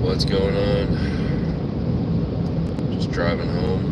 What's going on? Just driving home.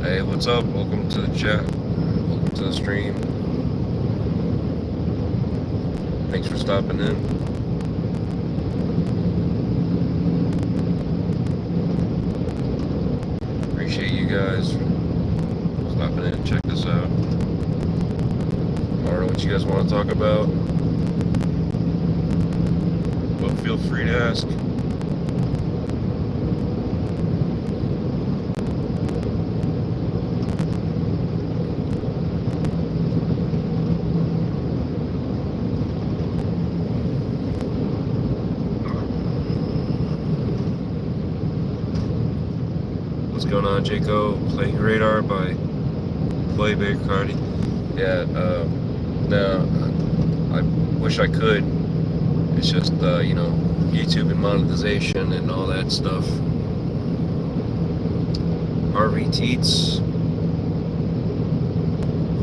Hey, what's up? Welcome to the chat. Welcome to the stream. Thanks for stopping in. Appreciate you guys stopping in and check this out. I don't know what you guys want to talk about, but feel free to ask. What's going on, Jaco? Playing Radar by Play Bacardi. Yeah, no, I wish I could. It's just, you know, YouTube and monetization and all that stuff. Harvey Teets,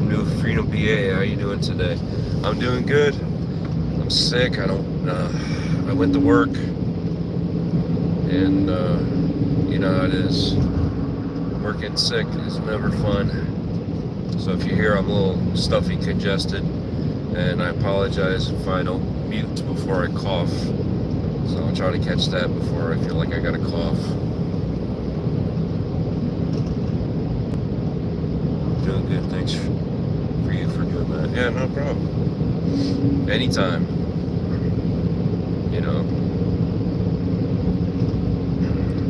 New Freedom PA, how you doing today? I'm doing good. I'm sick. I went to work, and you know how it is. Working sick is never fun. So if you hear I'm a little stuffy, congested, and I apologize if I don't mute before I cough. So I'll try to catch that before I feel like I got a cough. Doing good. Thanks for you for doing that. Yeah, no problem. Anytime. You know,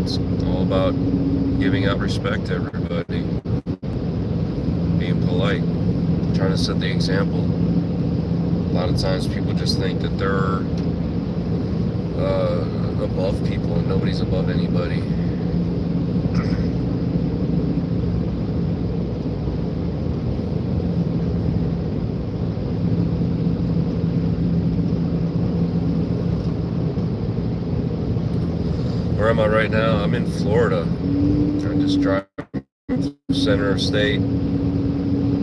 it's all about giving out respect to everybody, being polite, trying to set the example. A lot of times people just think that they're above people and nobody's above anybody. Where am I right now? I'm in Florida. I'm just driving center of state,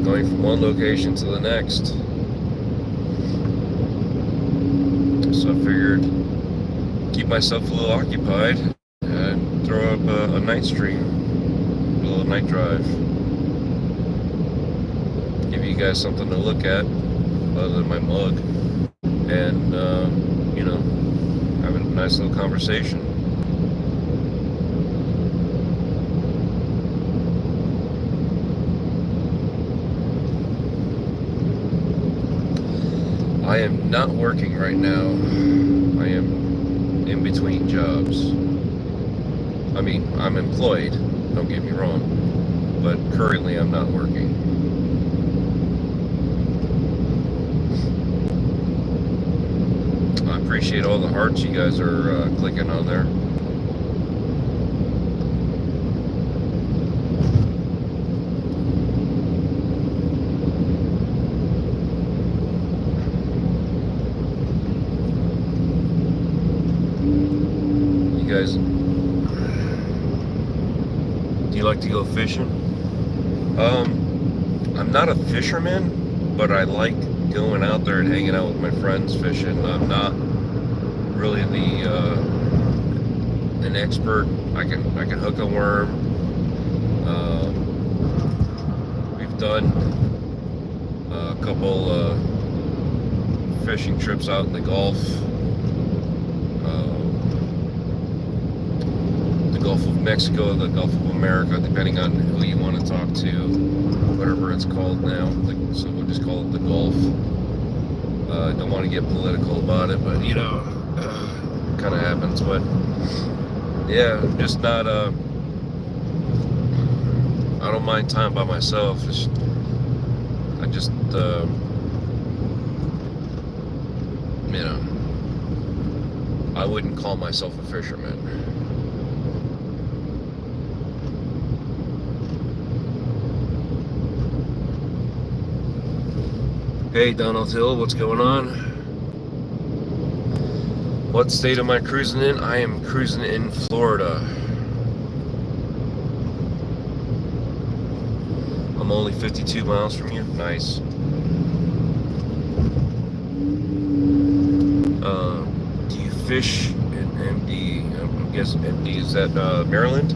going from one location to the next. So I figured keep myself a little occupied and throw up a night stream, a little night drive. Give you guys something to look at other than my mug, and you know, have a nice little conversation. I am not working right now. I am in between jobs. I mean, I'm employed, don't get me wrong, but currently I'm not working. I appreciate all the hearts you guys are clicking on there. You guys, do you like to go fishing? I'm not a fisherman, but I like going out there and hanging out with my friends fishing. I'm not really an expert. I can hook a worm. We've done a couple fishing trips out in the Gulf. The Gulf of Mexico, the Gulf of America, depending on who you want to talk to, whatever it's called now. So we'll just call it the Gulf. Don't want to get political about it, but you know, kind of happens. But yeah, just not. I don't mind time by myself. I just, you know, I wouldn't call myself a fisherman. Hey, Donald Hill, what's going on? What state am I cruising in? I am cruising in Florida. I'm only 52 miles from you. Nice. Do you fish in MD? I'm guessing MD. Is that Maryland?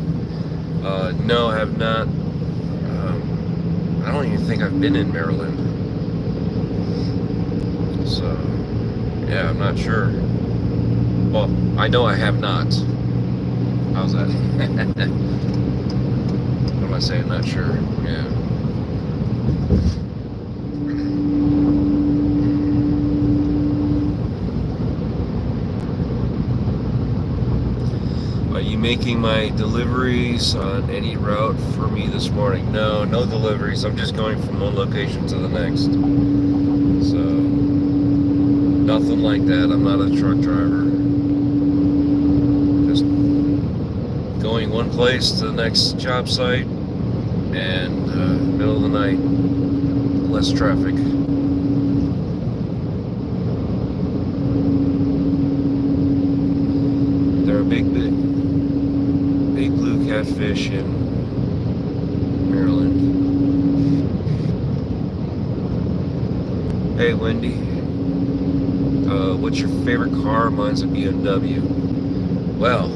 No, I have not. I don't even think I've been in Maryland. So, yeah, I'm not sure. Well, I know I have not. How's that? What am I saying? Not sure. Yeah. Are you making my deliveries on any route for me this morning? No deliveries. I'm just going from one location to the next. So, nothing like that. I'm not a truck driver. Just going one place to the next job site, and middle of the night, less traffic. There are big blue catfish in Maryland. Hey, Wendy. What's your favorite car? Mine's a BMW. Well,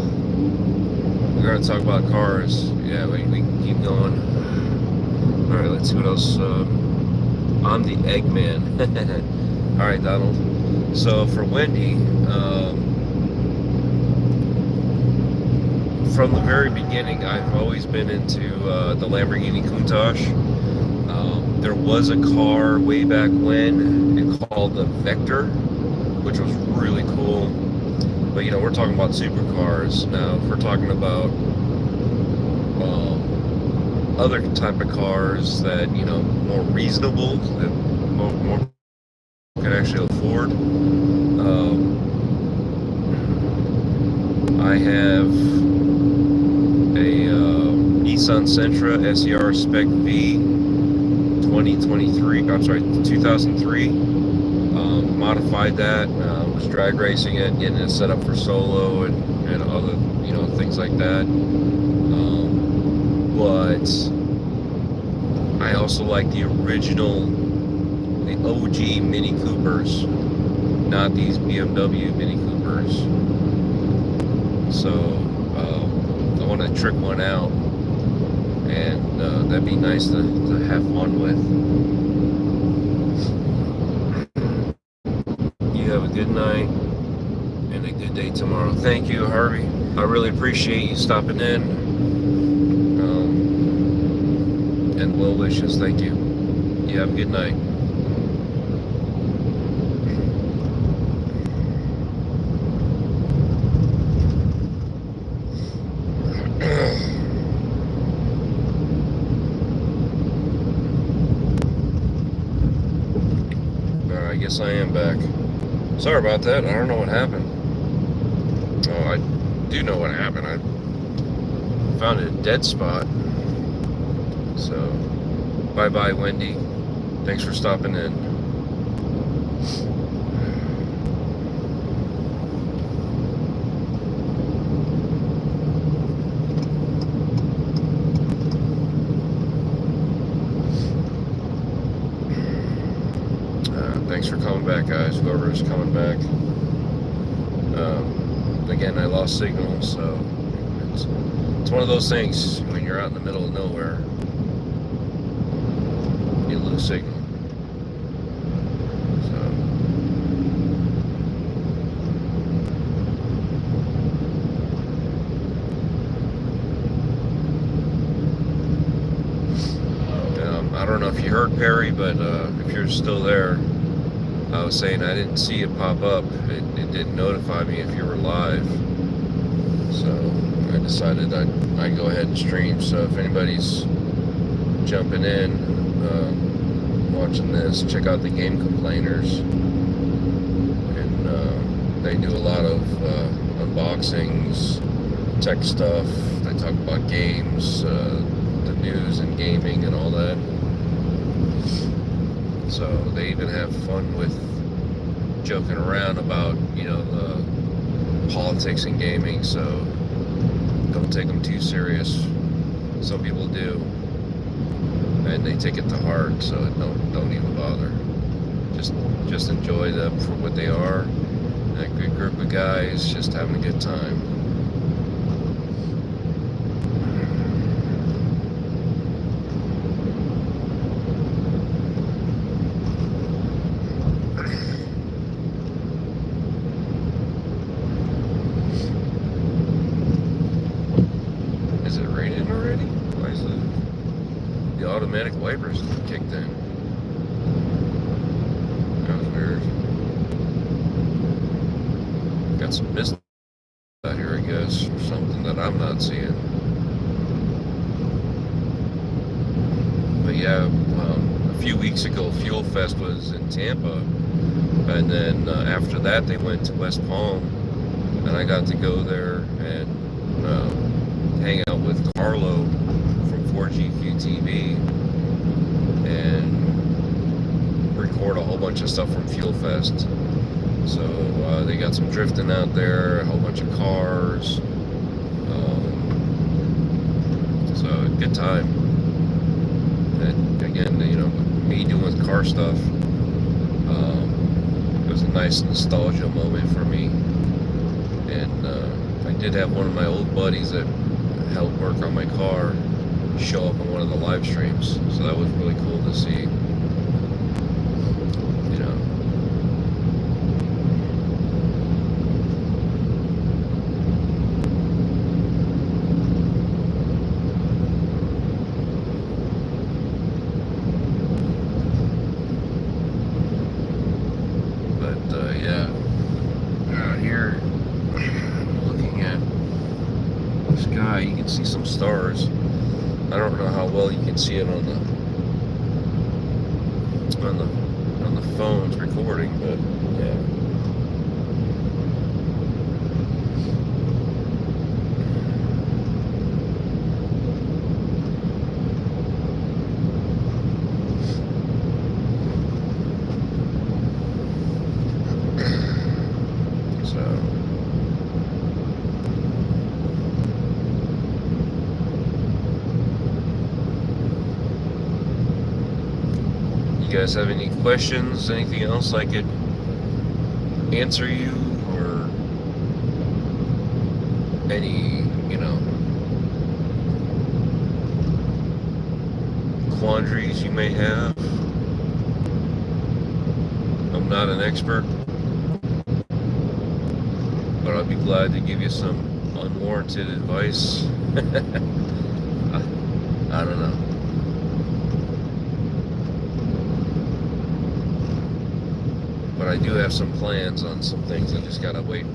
we're going to talk about cars. Yeah, we can keep going. Alright, let's see what else. I'm the Eggman. Alright, Donald. So for Wendy, from the very beginning, I've always been into the Lamborghini Countach. There was a car way back when called the Vector, which was really cool. But you know, we're talking about supercars now. If we're talking about other type of cars that, you know, more reasonable, that more can actually afford. I have a Nissan Sentra SER Spec V 2003. Modified that. Was drag racing it, getting it set up for solo and other, you know, things like that. But I also like the original, the OG Mini Coopers, not these BMW Mini Coopers. So I want to trick one out, and that'd be nice to have fun with. You have a good night and a good day tomorrow. Thank you, Harvey. I really appreciate you stopping in. And well wishes. Thank you. You have a good night. I guess I am back. Sorry about that. I don't know what happened. Oh, I do know what happened. I found a dead spot. So, bye-bye, Wendy. Thanks for stopping in. coming back, guys. Whoever is coming back. Again, I lost signal, so it's one of those things when you're out in the middle of nowhere, you lose signal. I don't know if you heard Perry, but if you're still there, I was saying I didn't see it pop up. It didn't notify me if you were live. So I decided I'd go ahead and stream. So if anybody's jumping in, watching this, check out the Game Complainers. And they do a lot of unboxings, tech stuff. They talk about games, the news and gaming and all that. So they even have fun with joking around about, you know, the politics in gaming. So don't take them too serious. Some people do, and they take it to heart. So don't even bother. Just enjoy them for what they are. A good group of guys just having a good time. Automatic wipers kicked in. That was weird. Got some mist out here, I guess, or something that I'm not seeing. But yeah, a few weeks ago, Fuel Fest was in Tampa, and then after that, they went to West Palm, and I got to go there and hang out with Carlo from 4GQ TV and record a whole bunch of stuff from Fuel Fest. So they got some drifting out there, a whole bunch of cars. So good time. And again, you know, me doing car stuff, it was a nice nostalgia moment for me. And I did have one of my old buddies that helped work on my car show up on one of the live streams, so that was really cool to see. You know, but yeah, out here looking at the sky, you can see some stars. I don't know how well you can see it on the phone's recording, but yeah. You guys have any questions, anything else I could answer you, or any, you know, quandaries you may have? I'm not an expert, but I'll be glad to give you some unwarranted advice. I don't know. But I do have some plans on some things. I just gotta wait,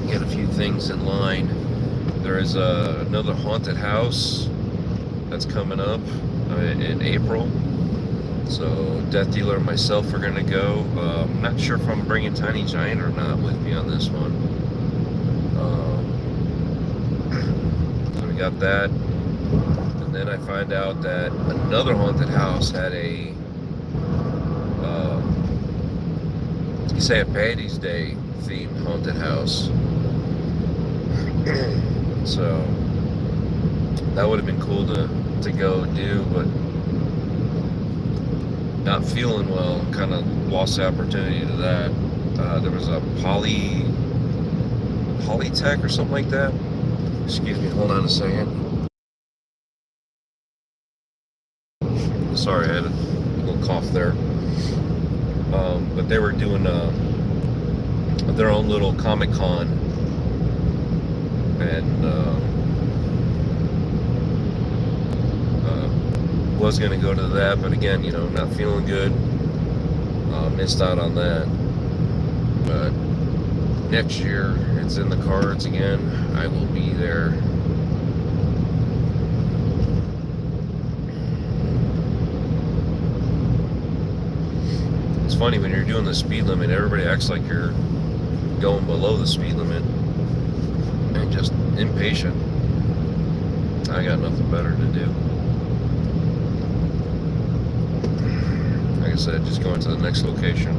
get a few things in line. There is another haunted house that's coming up in April. So Death Dealer and myself are gonna go. I'm not sure if I'm bringing Tiny Giant or not with me on this one. So we got that. And then I find out that another haunted house had a St. Patty's Day themed haunted house. So that would have been cool to go do, but not feeling well, kind of lost the opportunity to that. There was a Polytech or something like that. Excuse me, hold on a second. Sorry, I had a little cough there. But they were doing their own little Comic-Con, and was going to go to that, but again, not feeling good. Missed out on that. But next year, it's in the cards again. I will be there. It's funny when you're doing the speed limit, everybody acts like you're going below the speed limit and just impatient. I got nothing better to do. Like I said, just going to the next location.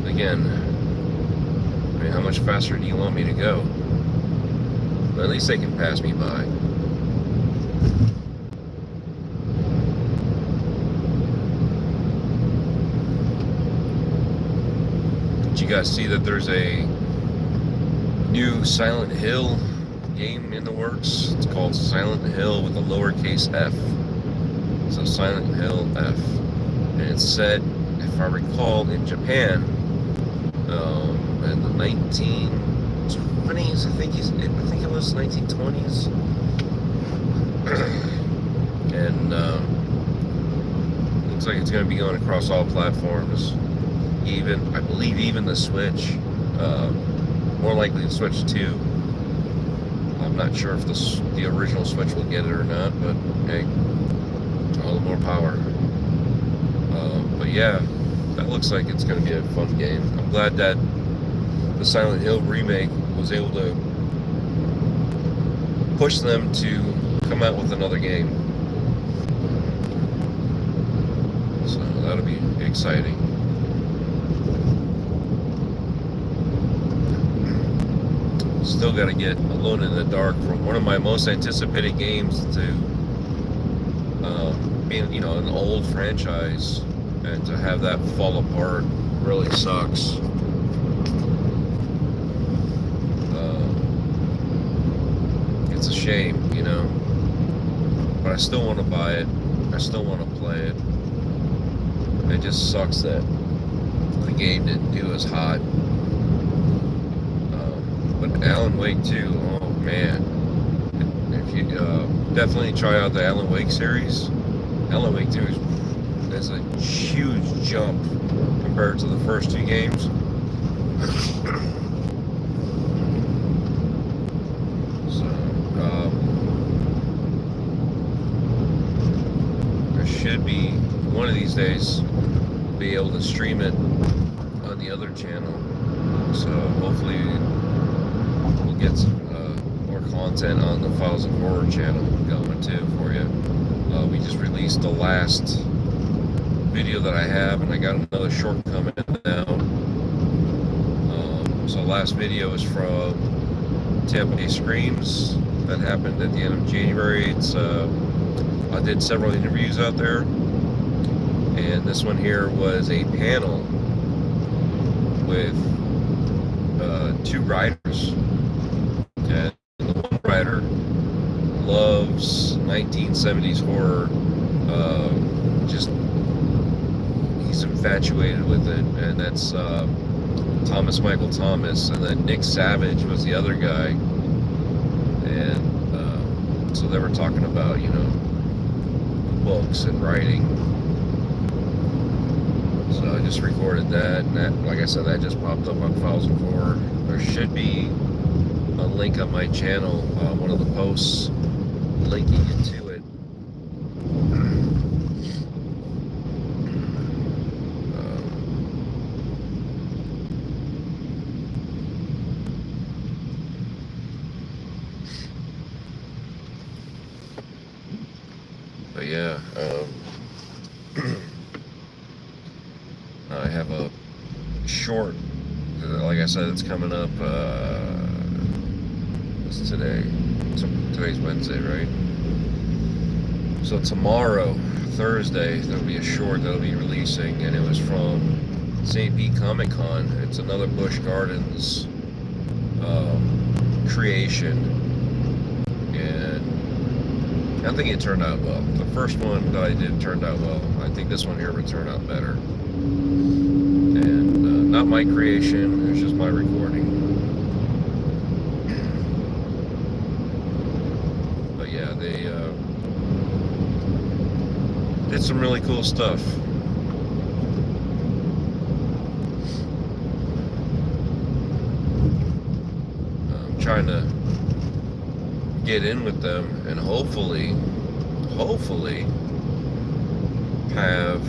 Again, I mean, how much faster do you want me to go? But at least they can pass me by. Did you guys see that there's a new Silent Hill game in the works? It's called Silent Hill with a lowercase f. So Silent Hill F. And it's set, if I recall, in Japan. In the 1920s, I think it was 1920s, and looks like it's going to be going across all platforms. I believe even the Switch, more likely the Switch 2. I'm not sure if the original Switch will get it or not, but hey, all the more power. But yeah, that looks like it's going to be a fun game. I'm glad that the Silent Hill remake was able to push them to come out with another game. So that'll be exciting. Still got to get Alone in the Dark from one of my most anticipated games to being, an old franchise, and to have that fall apart really sucks. It's a shame, but I still want to buy it. I still want to play it. It just sucks that the game didn't do as hot. But Alan Wake 2, oh man. If you definitely try out the Alan Wake series, Alan Wake 2 is a huge jump compared to the first two games. Should be one of these days be able to stream it on the other channel, so hopefully we'll get some more content on the Files of Horror channel going too for you. We just released the last video that I have, and I got another short coming now. So last video is from Tampa Bay Screams that happened at the end of January. I did several interviews out there, and this one here was a panel with two writers, and the one writer loves 1970s horror. He's infatuated with it, and that's Thomas Michael Thomas, and then Nick Savage was the other guy, and so they were talking about books and writing. So I just recorded that, and that, like I said, that just popped up on Files of Horror. There should be a link on my channel, one of the posts linking it to it. But yeah, I have a short, like I said, it's coming up, what's today? Today's Wednesday, right? So tomorrow, Thursday, there'll be a short that'll be releasing, and it was from St. Pete Comic Con. It's another Busch Gardens creation, and I think it turned out well. The first one that I did turned out well. I think this one here would turn out better. And not my creation, it's just my recording. But yeah, they did some really cool stuff. I'm trying to get in with them and hopefully have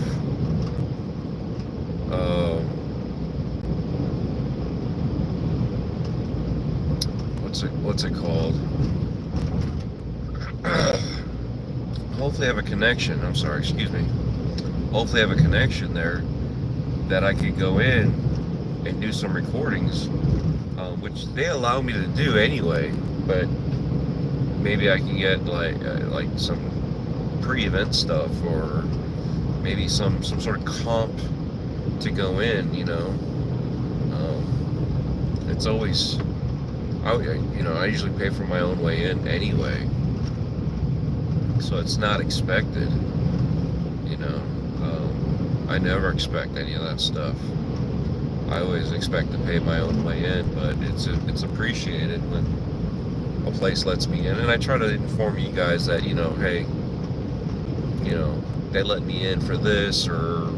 what's it called? Hopefully have a connection. I'm sorry, excuse me. Hopefully have a connection there that I could go in and do some recordings, which they allow me to do anyway. But maybe I can get like some pre-event stuff, or maybe some sort of comp to go in. You know, it's always, I usually pay for my own way in anyway, so it's not expected. You know, I never expect any of that stuff. I always expect to pay my own way in, but it's appreciated when a place lets me in, and I try to inform you guys that, you know, hey, you know, they let me in for this or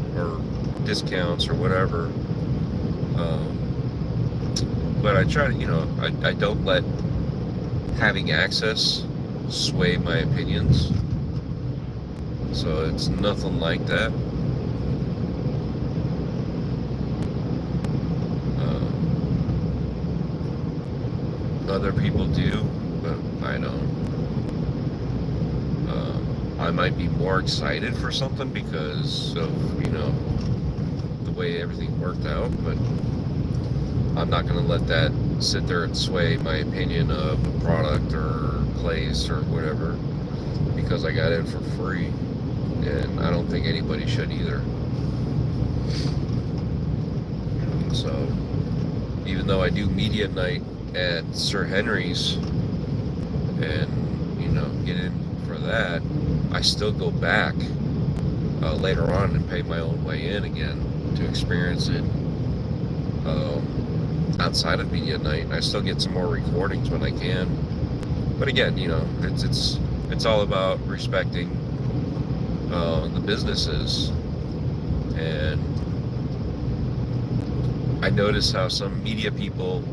discounts or whatever. But I try to, you know, I don't let having access sway my opinions. So it's nothing like that. Other people do, but I don't. I might be more excited for something because of, you know, the way everything worked out, but I'm not going to let that sit there and sway my opinion of a product or place or whatever, because I got in for free, and I don't think anybody should either. So even though I do media night at Sir Henry's and, you know, get in for that, I still go back later on and pay my own way in again to experience it outside of media night. I still get some more recordings when I can, but again, you know, it's all about respecting the businesses. And I notice how some media people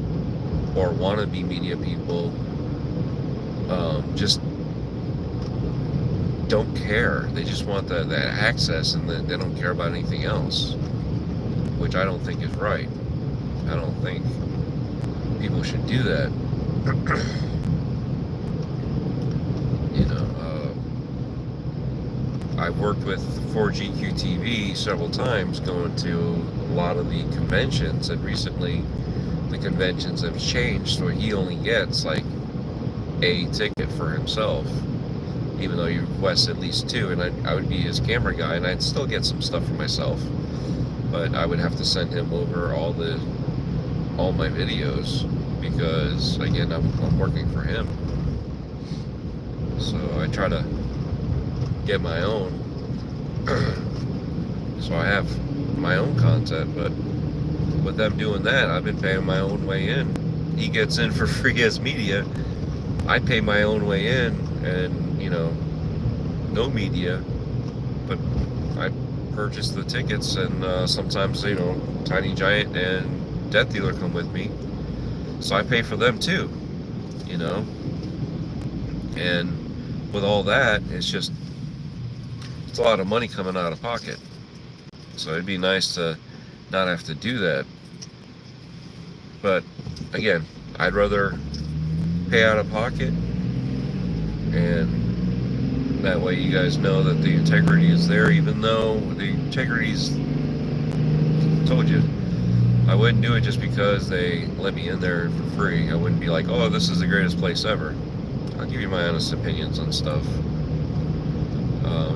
or wannabe media people just don't care. They just want that access, and they don't care about anything else, which I don't think is right. I don't think people should do that. You know, I've worked with 4GQ TV several times, going to a lot of the conventions, and recently the conventions have changed, so he only gets like a ticket for himself, even though he requests at least two, and I would be his camera guy, and I'd still get some stuff for myself, but I would have to send him over all my videos, because again, I'm working for him. So I try to get my own, so I have my own content. But with them doing that, I've been paying my own way in. He gets in for free as media. I pay my own way in, and, you know, no media, but I purchase the tickets, and sometimes, you know, Tiny Giant and Death Dealer come with me, so I pay for them too. you know. And with all that, it's a lot of money coming out of pocket. So it'd be nice to not have to do that. But again, I'd rather pay out of pocket, and that way you guys know that the integrity is there, even though the integrity's, told you, I wouldn't do it just because they let me in there for free. I wouldn't be like, oh, this is the greatest place ever. I'll give you my honest opinions on stuff.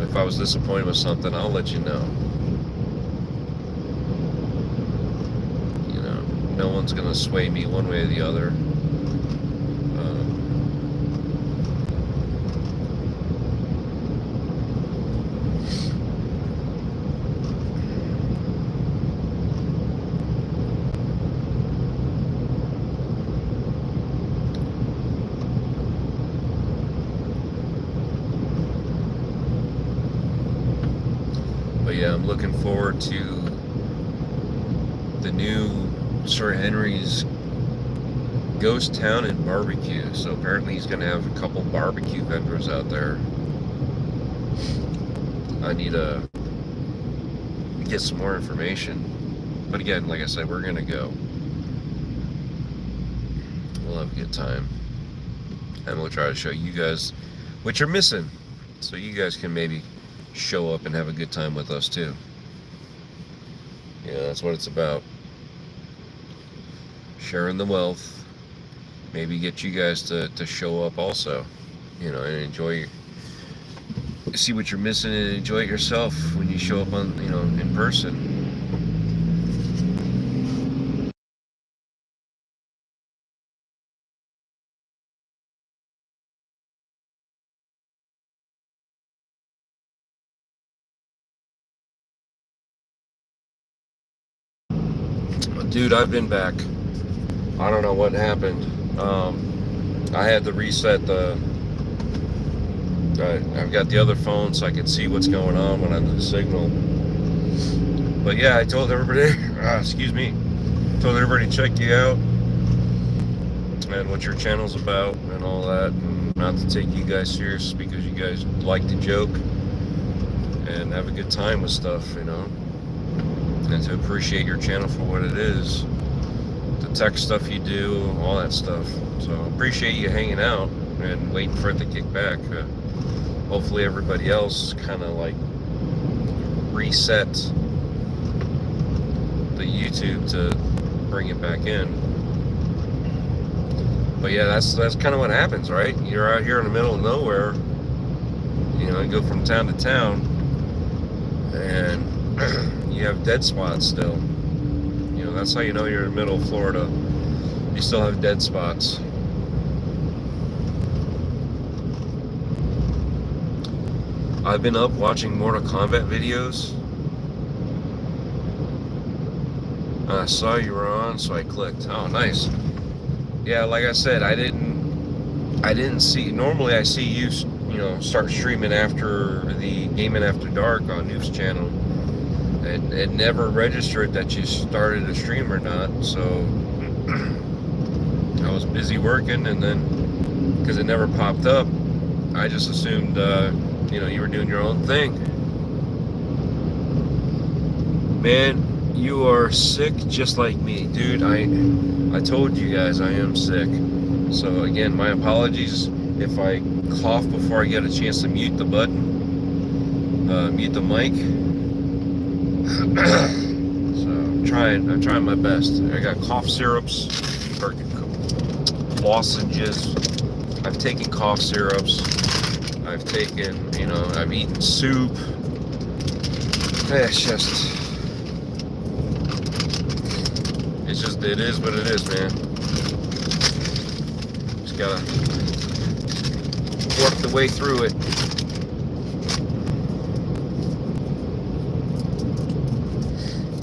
If I was disappointed with something, I'll let you know. You know, no one's gonna sway me one way or the other. But yeah, I'm looking forward to the new Sir Henry's Ghost Town and Barbecue. So apparently he's going to have a couple barbecue vendors out there. I need to get some more information. But again, like I said, we're going to go. We'll have a good time. And we'll try to show you guys what you're missing, so you guys can maybe show up and have a good time with us too. Yeah, that's what it's about. Sharing the wealth. Maybe get you guys to show up also, you know, and enjoy, see what you're missing and enjoy it yourself when you show up on, you know, in person. Dude, I've been back. I don't know what happened. I had to reset the. I've got the other phone so I can see what's going on when I lose signal. But yeah, I told everybody. Excuse me. Told everybody to check you out and what your channel's about and all that. And not to take you guys serious because you guys like to joke and have a good time with stuff, you know. And to appreciate your channel for what it is, the tech stuff you do, all that stuff. So appreciate you hanging out and waiting for it to kick back. Hopefully everybody else kind of like reset the YouTube to bring it back in. But yeah, that's kind of what happens, right? You're out here in the middle of nowhere, you know, you go from town to town, and you have dead spots still. You know, that's how you know you're in the middle of Florida. You still have dead spots. I've been up watching Mortal Kombat videos. I saw you were on, so I clicked. Oh, nice. Yeah, like I said, I didn't see. Normally, I see you, you know, start streaming after the Gaming After Dark on Noob's channel. And it never registered that you started a stream or not, so I was busy working, and then because it never popped up, I just assumed you know, you were doing your own thing. Man, you are sick just like me, dude. I told you guys I am sick. So again, my apologies if I cough before I get a chance to mute the button, mute the mic. So I'm trying my best. I got cough syrups, or lozenges. I've taken cough syrups. I've taken, you know, I've eaten soup. It's just, it is what it is, man. Just gotta work the way through it.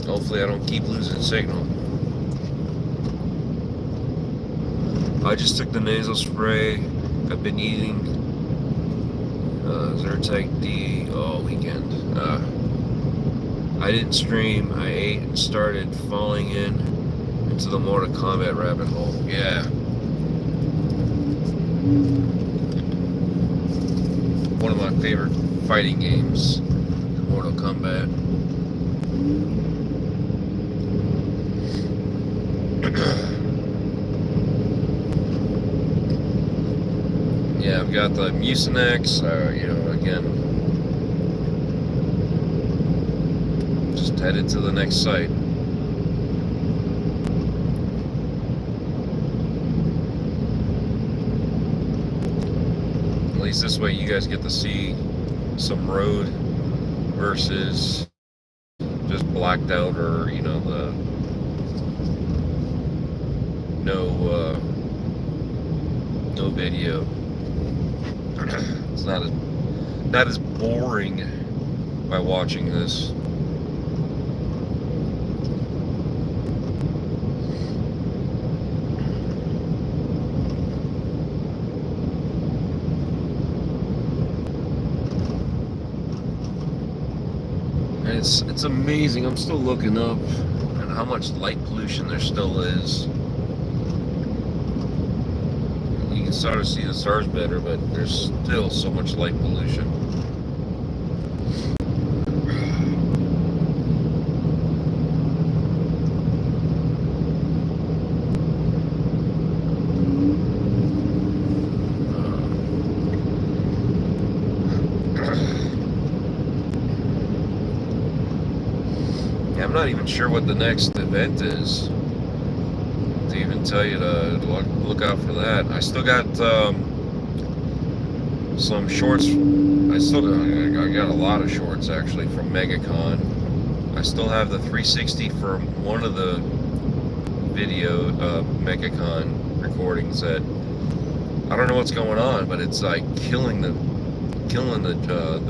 Hopefully I don't keep losing signal. I just took the nasal spray. I've been eating Zyrtec D all weekend. I didn't stream. I ate and started falling into the Mortal Kombat rabbit hole. Yeah. One of my favorite fighting games, Mortal Kombat. Yeah, I've got the Mucinex, you know, again, just headed to the next site. At least this way you guys get to see some road versus just blacked out, or, you know, the no video. It's not as boring by watching this. And it's amazing. I'm still looking up at how much light pollution there still is. You can start to see the stars better, but there's still so much light pollution. Yeah, I'm not even sure what the next event is to even tell you to look out for that. I still got some shorts. I got a lot of shorts actually from MegaCon. I still have the 360 from one of the video MegaCon recordings that I don't know what's going on, but it's like killing the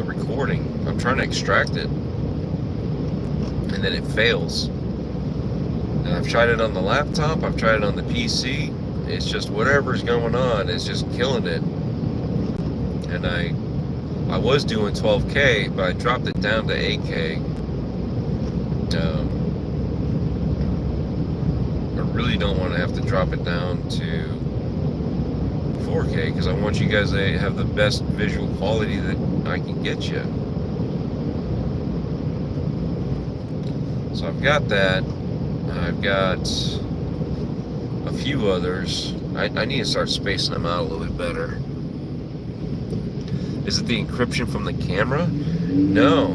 recording. I'm trying to extract it, and then it fails. And I've tried it on the laptop, I've tried it on the PC. It's just whatever's going on, it's just killing it. And I was doing 12K, but I dropped it down to 8K. I really don't want to have to drop it down to 4K, because I want you guys to have the best visual quality that I can get you. So I've got that. I've got a few others. I need to start spacing them out a little bit better. Is it the encryption from the camera? No.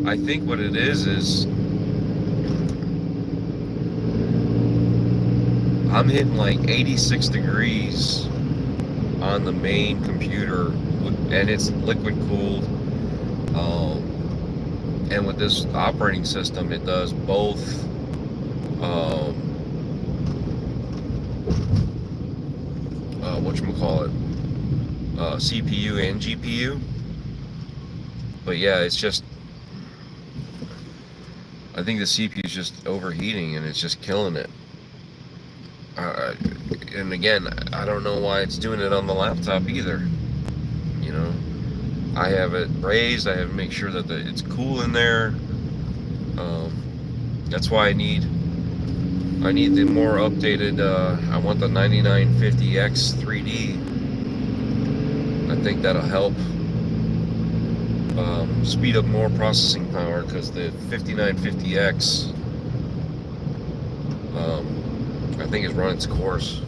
I think what it is I'm hitting like 86 degrees on the main computer, and it's liquid cooled. And with this operating system, it does both whatchamacallit, CPU and GPU. But yeah, it's just, I think the CPU is just overheating and it's just killing it. And again, I don't know why it's doing it on the laptop either. You know, I have it raised. I have to make sure that it's cool in there. That's why I need the more updated. I want the 9950X 3D. I think that'll help speed up more processing power, because the 5950X I think has run its course.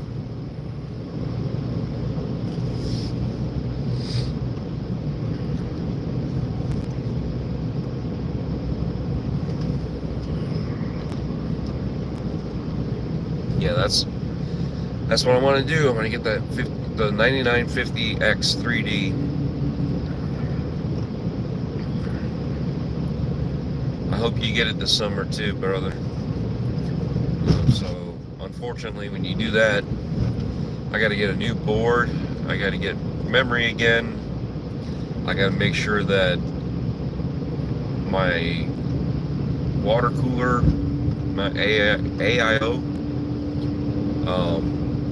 Yeah, that's what I want to do. I'm going to get the 9950X 3D. I hope you get it this summer too, brother. So unfortunately, when you do that, I got to get a new board. I got to get memory again. I got to make sure that my water cooler, my AIO,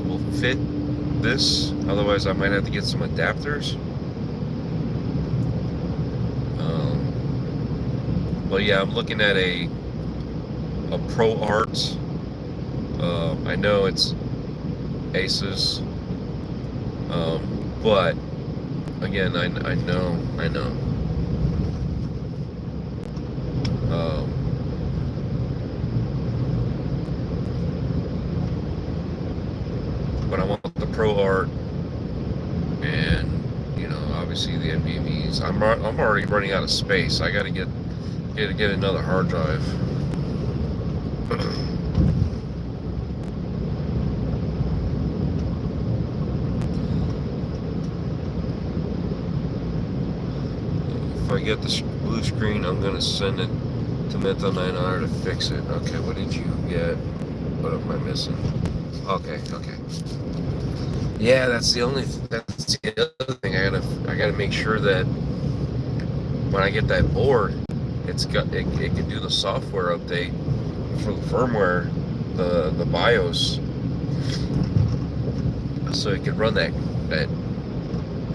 will fit this. Otherwise, I might have to get some adapters. But yeah, I'm looking at a Pro Art. I know it's Asus, But again, I know. Um, but I want the Pro Art, and obviously the NVMe's. I'm already running out of space. I got to get another hard drive. If I get the blue screen, I'm gonna send it to Mental 900 to fix it. Okay, what did you get? What am I missing? Okay. Yeah, that's the other thing. I gotta make sure that when I get that board, it can do the software update for the firmware, the BIOS, so it can run that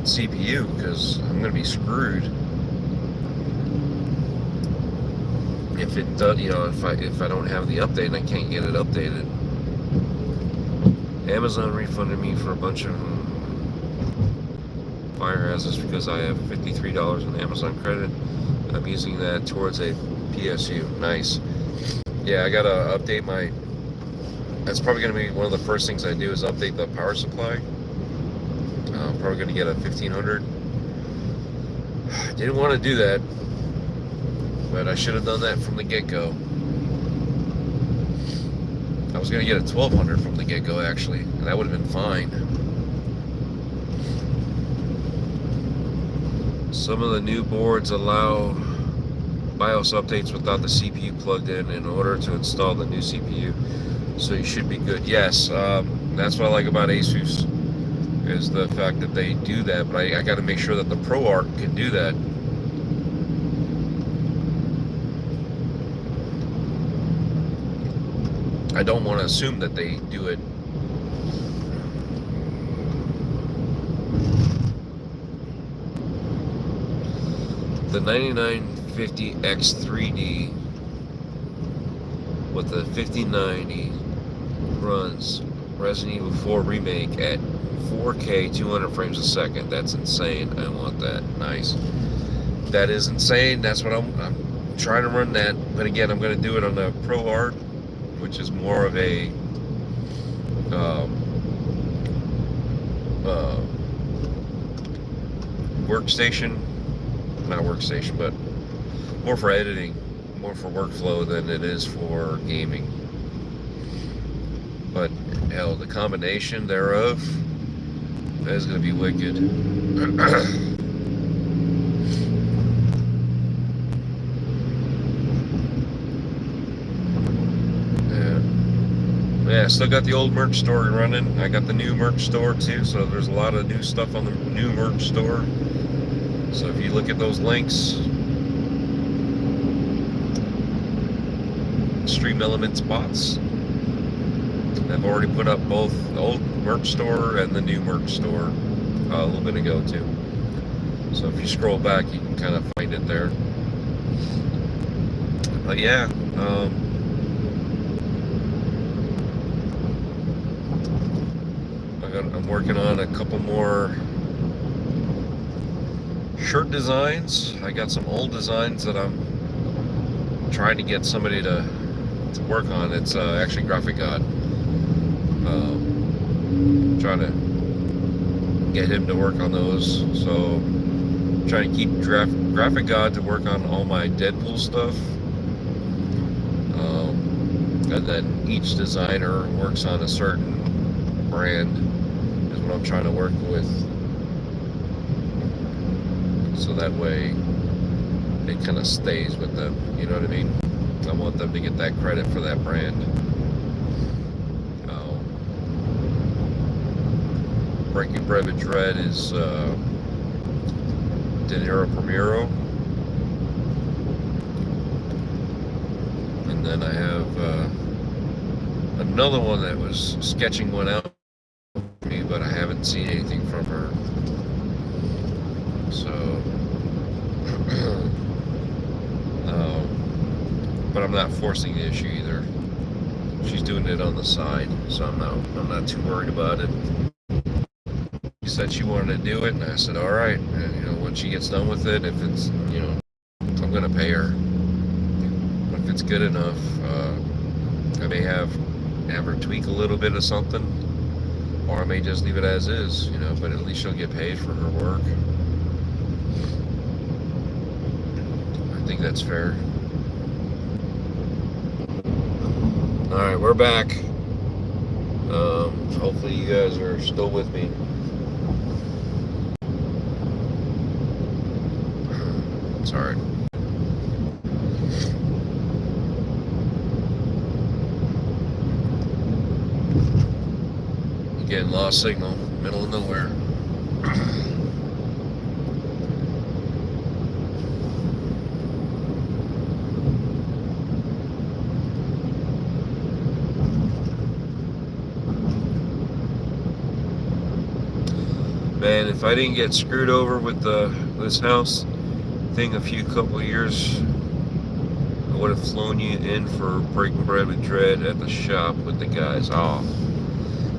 CPU, because I'm gonna be screwed if it does. If I don't have the update and I can't get it updated. Amazon refunded me for a bunch of fire hazards because I have $53 in Amazon credit. I'm using that towards a PSU. Nice. Yeah, I gotta update my. That's probably gonna be one of the first things I do, is update the power supply. I'm probably gonna get a 1500. I didn't want to do that, but I should have done that from the get-go. I was gonna get a 1200 from the get-go, actually, and that would have been fine. Some of the new boards allow BIOS updates without the CPU plugged in order to install the new CPU, so you should be good. Yes, that's what I like about Asus, is the fact that they do that, but I got to make sure that the ProArt can do that. I don't want to assume that they do it. The 9950X3D with the 5090 runs Resident Evil 4 Remake at 4K 200 frames a second. That's insane. I want that. Nice. That is insane. That's what I'm trying to run that. But again, I'm going to do it on the ProArt, which is more of a workstation. Not workstation, but more for editing, more for workflow than it is for gaming. But hell, the combination thereof, that is going to be wicked. Yeah, still got the old merch store running. I got the new merch store too, so there's a lot of new stuff on the new merch store. So if you look at those links, Stream Elements bots, I've already put up both the old merch store and the new merch store a little bit ago too. So if you scroll back, you can kind of find it there. But yeah, I'm working on a couple more shirt designs. I got some old designs that I'm trying to get somebody to work on. It's actually Graphic God. Trying to get him to work on those. So I'm trying to keep Graphic God to work on all my Deadpool stuff. And then each designer works on a certain brand, is what I'm trying to work with. So that way it kind of stays with them, you know what I mean? I want them to get that credit for that brand. Breaking Bread with Dread is De Niro Primero. And then I have another one that was sketching one out for me, but I haven't seen anything from her. So, but I'm not forcing the issue either. She's doing it on the side, so I'm not too worried about it. said she wanted to do it, and I said, all right. And, you know, when she gets done with it, if it's, you know, I'm going to pay her. But if it's good enough, I may have her tweak a little bit of something, or I may just leave it as is, you know, but at least she'll get paid for her work. I think that's fair. Alright, we're back. Hopefully you guys are still with me. Sorry. Getting lost signal, middle of nowhere. Man, if I didn't get screwed over with this house thing a couple of years, I would have flown you in for breaking bread with Dread at the shop with the guys. Oh,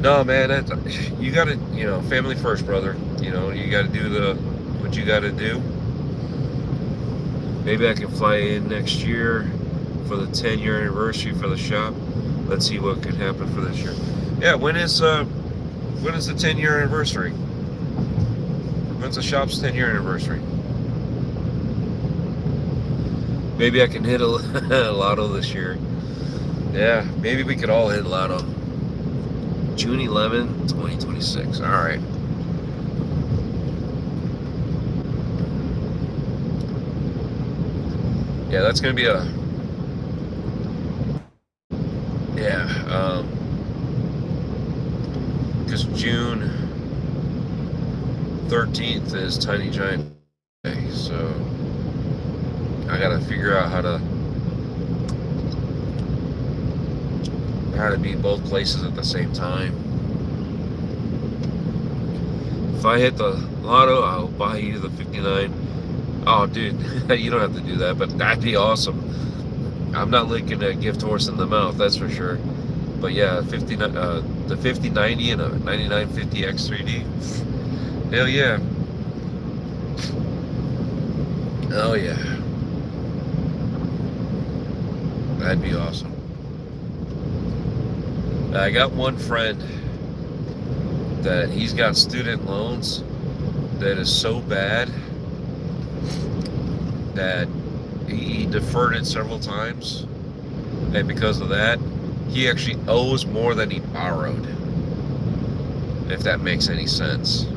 no, man, you gotta, you know, family first, brother. You know, you gotta do what you gotta do. Maybe I can fly in next year for the 10-year anniversary for the shop. Let's see what can happen for this year. Yeah, when is the 10-year anniversary? When's the shop's 10-year anniversary? Maybe I can hit a lotto this year. Yeah, maybe we could all hit lotto. June 11, 2026. All right. Yeah, that's going to be because June 13th is Tiny Giant Day, so I gotta figure out how to be both places at the same time. If I hit the lotto, I'll buy you the 59. Oh, dude, you don't have to do that, but that'd be awesome. I'm not licking a gift horse in the mouth, that's for sure. But yeah, the 5090 and a 9950 X3D. Hell yeah. Oh yeah. That'd be awesome. I got one friend that he's got student loans that is so bad that he deferred it several times, and because of that, he actually owes more than he borrowed, if that makes any sense.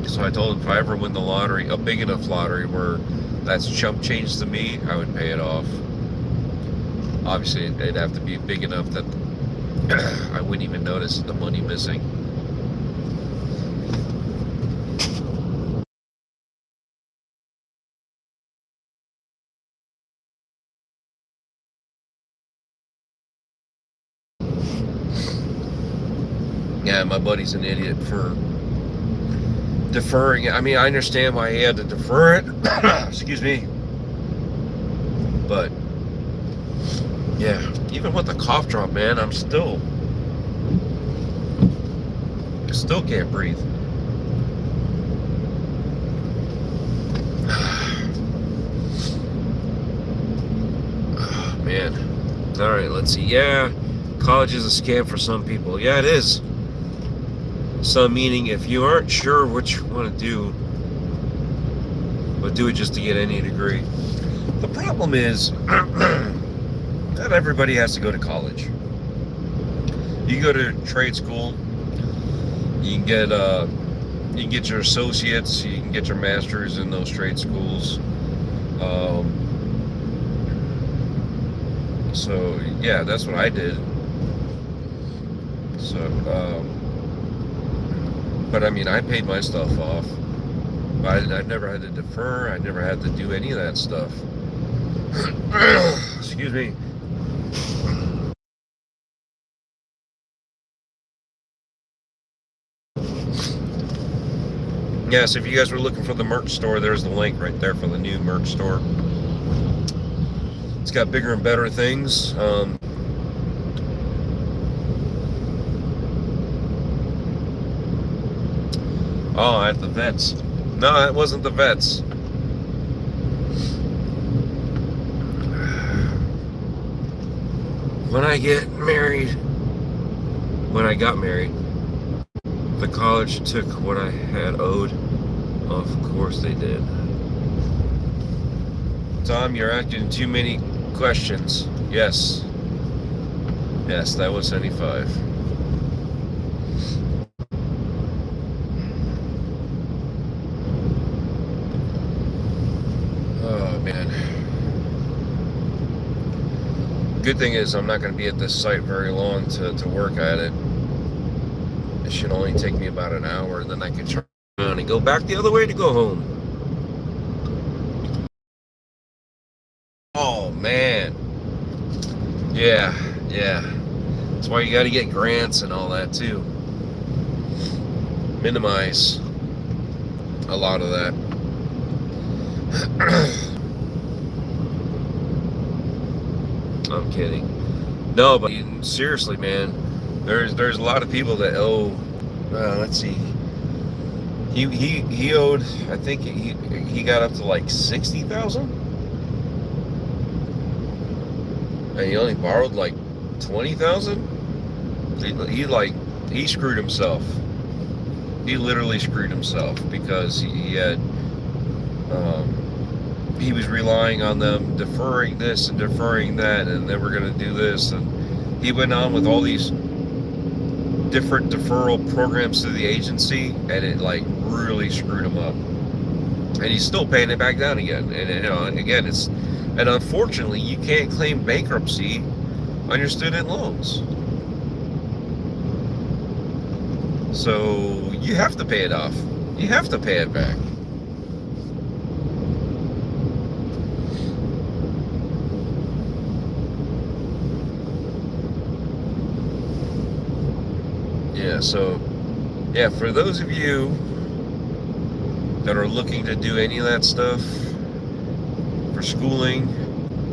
So I told him if I ever win the lottery, a big enough lottery where that's chump change to me, I would pay it off. Obviously, it'd have to be big enough that I wouldn't even notice the money missing. Yeah, my buddy's an idiot for deferring it. I mean, I understand why he had to defer it. Excuse me. But yeah, even with the cough drop, man, I still can't breathe. Oh, man. All right, let's see. Yeah, college is a scam for some people. Yeah, it is. Some meaning if you aren't sure what you want to do, but do it just to get any degree. The problem is not everybody has to go to college. You can go to trade school. You can get your associates. You can get your masters in those trade schools. So yeah, that's what I did. So. But I mean, I paid my stuff off. I've never had to defer. I never had to do any of that stuff. Excuse me. Yeah, so if you guys were looking for the merch store, there's the link right there for the new merch store. It's got bigger and better things. Oh, at the vets. No, it wasn't the vets. When I got married, the college took what I had owed. Of course they did. Tom, you're asking too many questions. Yes. Yes, that was 75. Oh, man. Good thing is I'm not going to be at this site very long to work at it. It should only take me about an hour, and then I can turn around and go back the other way to go home. Oh, man. Yeah. That's why you got to get grants and all that, too. Minimize a lot of that. I'm kidding. No, but seriously, man, there's a lot of people that owe. Let's see. He owed. I think he got up to like 60,000, and he only borrowed like 20,000. He screwed himself. He literally screwed himself because he had. He was relying on them deferring this and deferring that, and then we're going to do this, and he went on with all these different deferral programs to the agency, and it like really screwed him up. And he's still paying it back down again. And again, and unfortunately, you can't claim bankruptcy on your student loans. So you have to pay it off. You have to pay it back. So for those of you that are looking to do any of that stuff for schooling,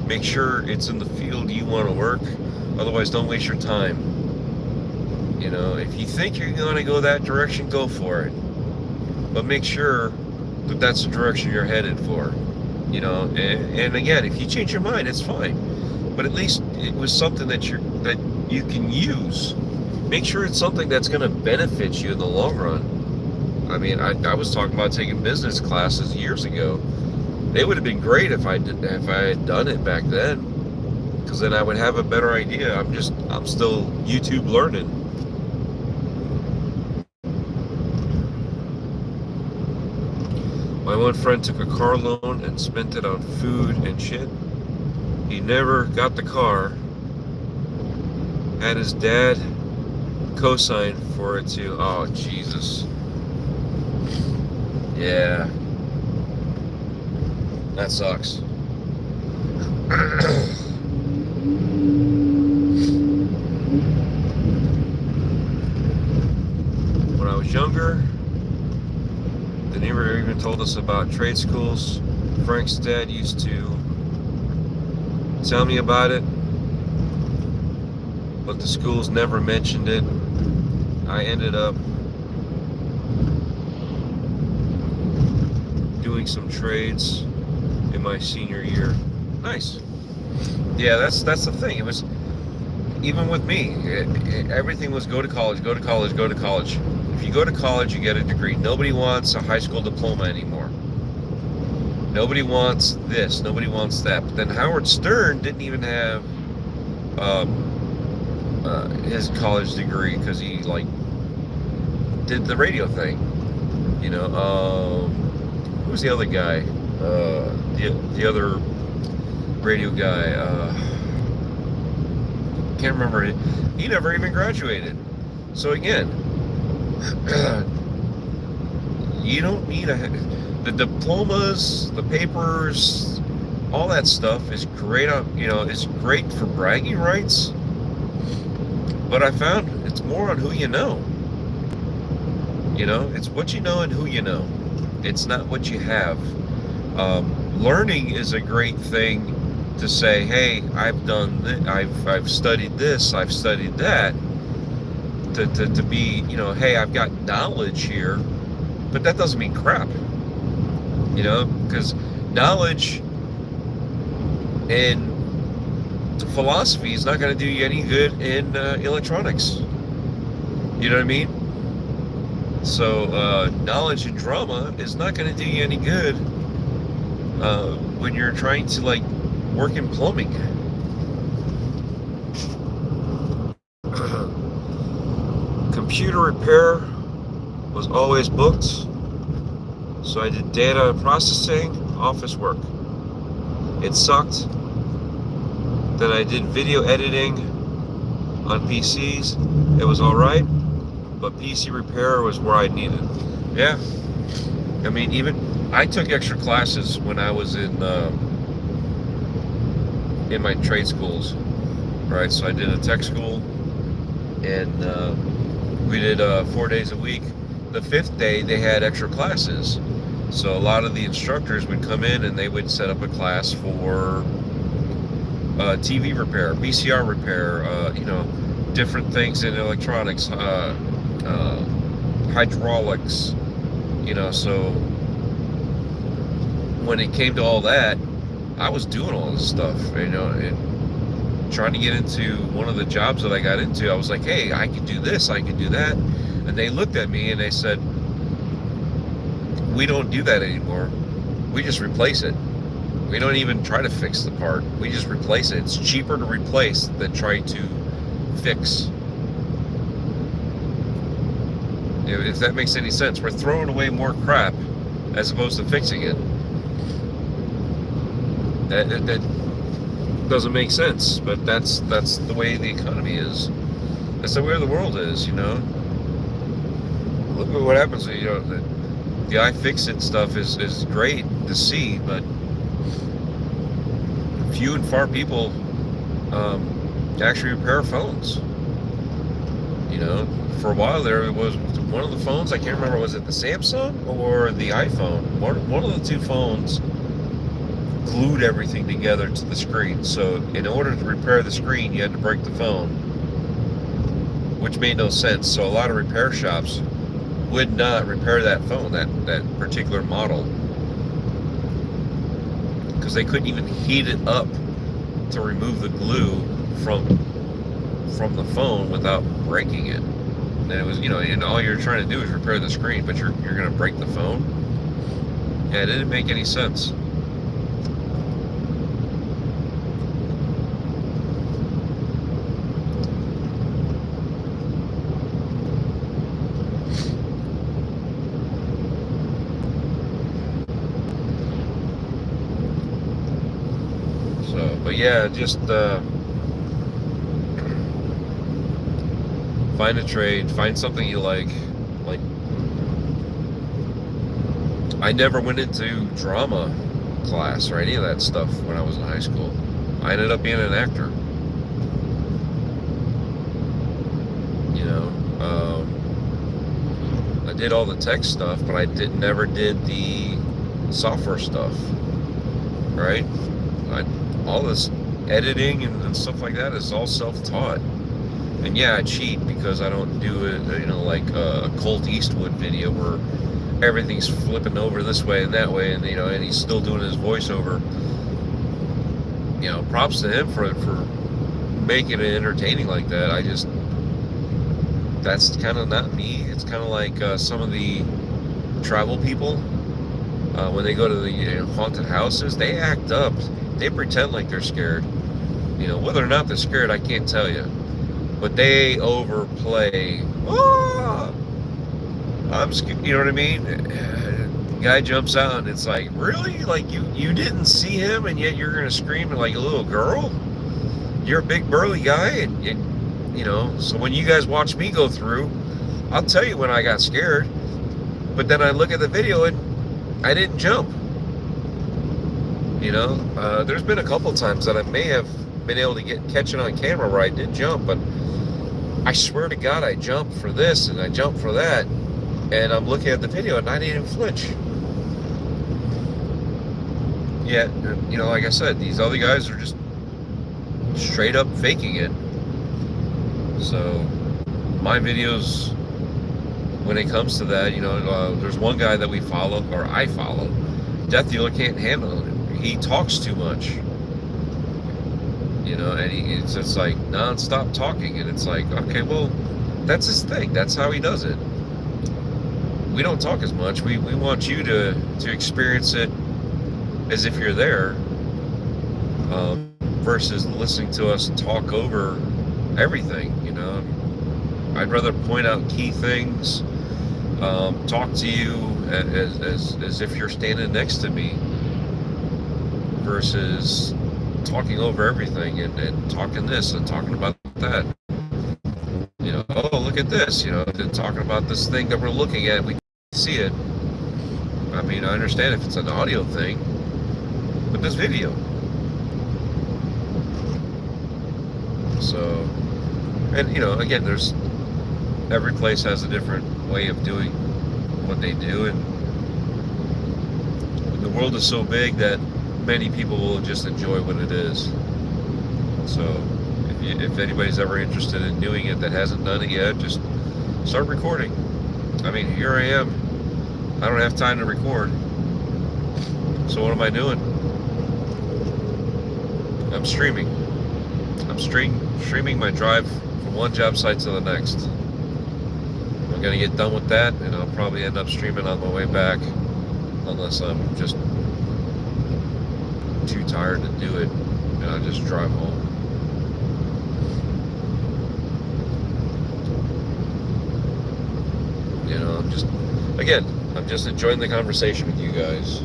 make sure it's in the field you want to work. Otherwise, don't waste your time. If you think you're going to go that direction, go for it. But make sure that that's the direction you're headed for. And again, if you change your mind, it's fine. But at least it was something that you can use. Make sure it's something that's going to benefit you in the long run. I mean, I was talking about taking business classes years ago. They would have been great if I had done it back then, because then I would have a better idea. I'm still YouTube learning. My one friend took a car loan and spent it on food and shit. He never got the car. Had his dad co-sign for it too. Oh, Jesus. Yeah. That sucks. When I was younger, they never even told us about trade schools. Frank's dad used to tell me about it, but the schools never mentioned it. I ended up doing some trades in my senior year. Nice. Yeah, that's the thing. It was, even with me, everything was go to college, go to college, go to college. If you go to college, you get a degree. Nobody wants a high school diploma anymore. Nobody wants this, nobody wants that. But then Howard Stern didn't even have his college degree, because he did the radio thing. Who's the other guy? The other radio guy. Can't remember it. He never even graduated. So again, you don't need the diplomas, the papers, all that stuff is great. It's great for bragging rights. But I found it's more on who you know. It's what you know and who you know. It's not what you have. Learning is a great thing to say, hey, I've done this, I've studied this, I've studied that. To be, hey, I've got knowledge here, But that doesn't mean crap, you know, because knowledge and philosophy is not going to do you any good in electronics. You know what I mean? So knowledge and drama is not going to do you any good when you're trying to like work in plumbing. Computer repair was always booked, so I did data processing, office work. It sucked. Then I did video editing on PCs. It was alright, but PC repair was where I needed. Yeah, I mean, even I took extra classes when I was in my trade schools, right? So I did a tech school, and we did 4 days a week. The 5th day they had extra classes, so a lot of the instructors would come in and they would set up a class for TV repair, VCR repair, you know, different things in electronics, hydraulics, you know. So when it came to all that, I was doing all this stuff, you know, and trying to get into one of the jobs that I got into. I was like, hey, I could do this, I could do that. And they looked at me and they said, we don't do that anymore. We just replace it. We don't even try to fix the part. We just replace it. It's cheaper to replace than try to fix. If that makes any sense. We're throwing away more crap as opposed to fixing it. That doesn't make sense, but that's the way the economy is. That's the way the world is, you know. Look at what happens. You know, the iFixit stuff is great to see, but few and far people actually repair phones. You know, for a while there, it was one of the phones, I can't remember, was it the Samsung or the iPhone? One of the two phones glued everything together to the screen. So in order to repair the screen, you had to break the phone, which made no sense. So a lot of repair shops would not repair that phone, that particular model, because they couldn't even heat it up to remove the glue from the phone without breaking it. And it was, you know, and all you're trying to do is repair the screen, but you're going to break the phone. Yeah, it didn't make any sense. But yeah, just find a trade, find something you like. Like, I never went into drama class or any of that stuff when I was in high school. I ended up being an actor. You know, I did all the tech stuff, but I never did the software stuff, right? All this editing and stuff like that is all self-taught. And yeah, I cheat because I don't do it, you know, like a Colt Eastwood video where everything's flipping over this way and that way, and you know, and he's still doing his voiceover. You know, props to him for making it entertaining like that. That's kind of not me. It's kind of like some of the travel people when they go to the haunted houses, they act up. They pretend like they're scared. You know, whether or not they're scared, I can't tell you. But they overplay. Oh, I'm scared. You know what I mean? Guy jumps out and it's like, really? Like you didn't see him and yet you're gonna scream like a little girl? You're a big burly guy, and you know. So when you guys watch me go through, I'll tell you when I got scared. But then I look at the video and I didn't jump. You know, there's been a couple times that I may have been able to catch it on camera where I did jump, but I swear to God, I jumped for this and I jumped for that, and I'm looking at the video and I didn't even flinch. Yet, you know, like I said, these other guys are just straight up faking it. So my videos when it comes to that. There's one guy that we follow, or I follow. Death Dealer can't handle it. He talks too much. And it's just like non-stop talking, and it's like, okay, well, that's his thing. That's how he does it. We don't talk as much. We want you to experience it as if you're there, versus listening to us talk over everything. I'd rather point out key things, talk to you as if you're standing next to me, versus talking over everything and talking this and talking about that. Oh, look at this, and talking about this thing that we're looking at. We can see it. I mean, I understand if it's an audio thing, but this video. So, and again, every place has a different way of doing what they do, and the world is so big that many people will just enjoy what it is. So if anybody's ever interested in doing it that hasn't done it yet, just start recording. I mean, here I am. I don't have time to record. So what am I doing? I'm streaming. I'm streaming my drive from one job site to the next. I'm going to get done with that, and I'll probably end up streaming on my way back, unless I'm just too tired to do it, and I'll just drive home. I'm just enjoying the conversation with you guys.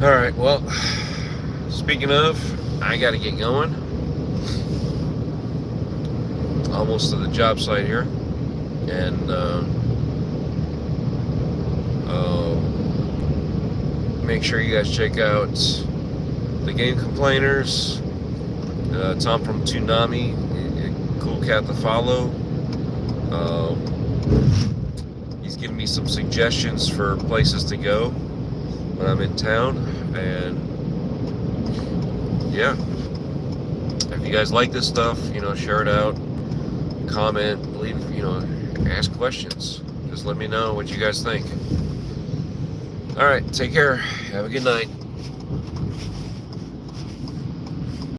All right, well, speaking of, I got to get going. Almost to the job site here, and make sure you guys check out the Game Complainers. Tom from Toonami, a cool cat to follow. He's giving me some suggestions for places to go when I'm in town, and yeah, if you guys like this stuff, share it out, comment, leave, ask questions. Just let me know what you guys think. All right, take care. Have a good night.